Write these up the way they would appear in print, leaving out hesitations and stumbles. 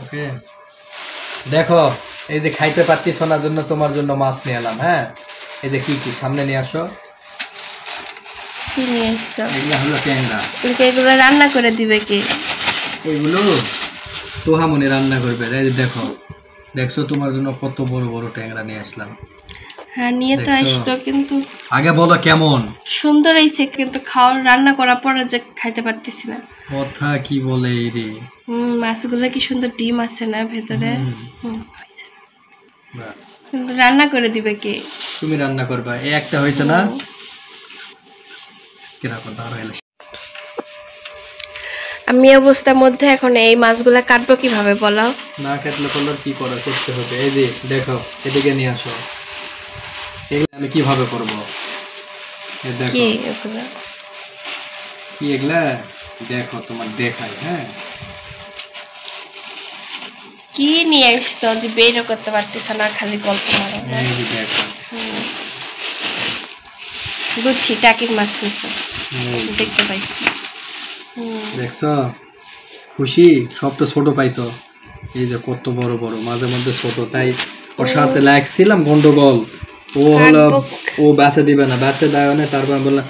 ওকে দেখো এই যে খাইতে পারতিস না জন্য তোমার জন্য মাছ নিয়ে এলাম। হ্যাঁ এই যে কি কি সামনে নিয়ে আসো। কি নিয়ে আসছো? এগুলো হলো ট্যাংরা। এগুলো রান্না করে দিবে কে? এগুলো তোহামনি রান্না করবে। এই যে দেখো, দেখছো তোমার জন্য কত বড় বড় ট্যাংরা নিয়ে আসলাম। হ্যাঁ নিয়ে তো আসছো, কিন্তু আগে বলো কেমন সুন্দর হয়েছে, কিন্তু খাওয়া রান্না করার পরে যে খাইতে পারতেছি না। কথা কি বলে এই রে। মাছগুলো কি সুন্দর ডিম আছে না ভেতরে। কিন্তু রান্না করে দিবে কে? তুমি রান্না করবা। এই একটা হয়েছে না, কিরকম দাঁড় হইলে। আমি অবস্থার মধ্যে এখন এই মাছগুলা কাটবো কিভাবে বলো? না কাটলে করলে কি করা করতে হবে। এই যে দেখো এদিকে নিয়ে আসো। এগুলো আমি কিভাবে করবো? এই দেখো কি এগুলা, কি এগুলা দেখো তোমার দেখাই। হ্যাঁ কি নিয়ে আসতো যে বের করতে পারতেছ না, খালি গল্প মারো। এই যে দেখো। বুঝছি, টাকির মাছ নিছো, দেখতে পাইছি। দেখছো খুশি? সব তো ছোট পাইছো। এই যে কত বড় বড়, মাঝে মধ্যে ছোট, তাই ওর সাথে লাগছিলাম গন্ডগোল। ও হলো ও বেঁচে দিবে না, বেঁচে দেয় না। তারপর বললাম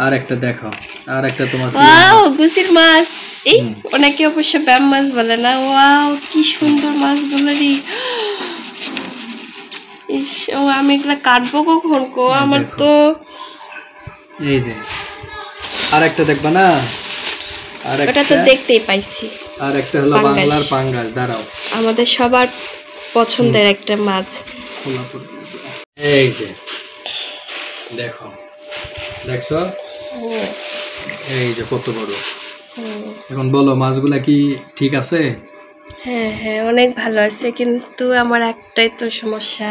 আর একটা দেখো, আর একটা তোমার ওয়াও গুছির মাছ। এই অনেকে অবশ্য ব্যাম মাছ বলে না। ওয়াও কি সুন্দর মাছগুলো রে। ইস, ও আমি এগুলা কাটবো কখন গো? আমার তো এই যে আর একটা দেখবা না, আর এটা তো দেখতেই পাইছি। আর একটা হলো বাংলার পাঙ্গাস। দাঁড়াও, আমাদের সবার পছন্দের একটা মাছ। এই যে দেখো, দেখছো এই যে কত বড়। এখন বলো মাছগুলা কি ঠিক আছে? হ্যাঁ হ্যাঁ অনেক ভালো আছে, কিন্তু আমার একটাই তো সমস্যা,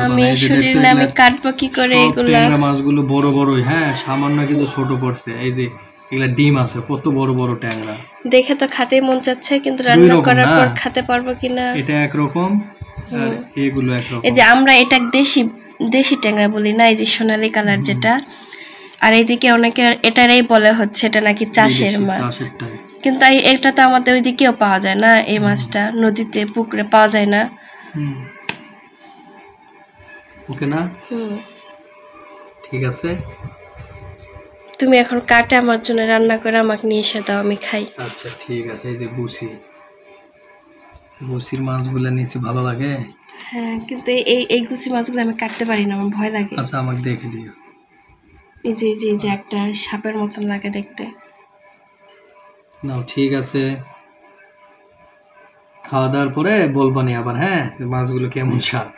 আমি শরীরে আমি কাটবো কি করে এগুলা? ট্যাংরা মাছগুলো বড় বড়ই। হ্যাঁ সামান্য কিন্তু ছোট পড়ছে। এই যে এগুলা ডিম আছে, কত বড় বড় ট্যাংরা। দেখে তো খেতে মন চাচ্ছে, কিন্তু রান্না করার পর খেতে পারবো কিনা। এটা একরকম আর এগুলো একরকম। এই যে আমরা এটা দেশি দেশি ট্যাংরা বলি না, এই যে সোনালী কালার যেটা, আর এইদিকে অনেকে এটারই বলে হচ্ছে এটা নাকি চাষের মাছ। কিন্তু এটা তো আমাদের ওইদিকেও পাওয়া যায় না, এই মাছটা নদীতে পুকুরে পাওয়া যায় না। ওকে না, ঠিক আছে। তুমি এখন কাটে আমার জন্য রান্না করে আমাকে নিয়ে এসে দাও, আমি খাই। আচ্ছা ঠিক আছে। এই যে গুছি, গুছির মাছগুলো নিচে ভালো লাগে। হ্যাঁ কিন্তু এই গুছি মাছগুলো আমি কাটতে পারি না, আমার ভয় লাগে। আচ্ছা আমাকে দেখে দিও। এই যে এই যে একটা সাপের মতন লাগে দেখতে। নাও ঠিক আছে, খাওয়া দাওয়ার পরে বলবানি আবার। হ্যাঁ মাছগুলো কেমন স্বাদ।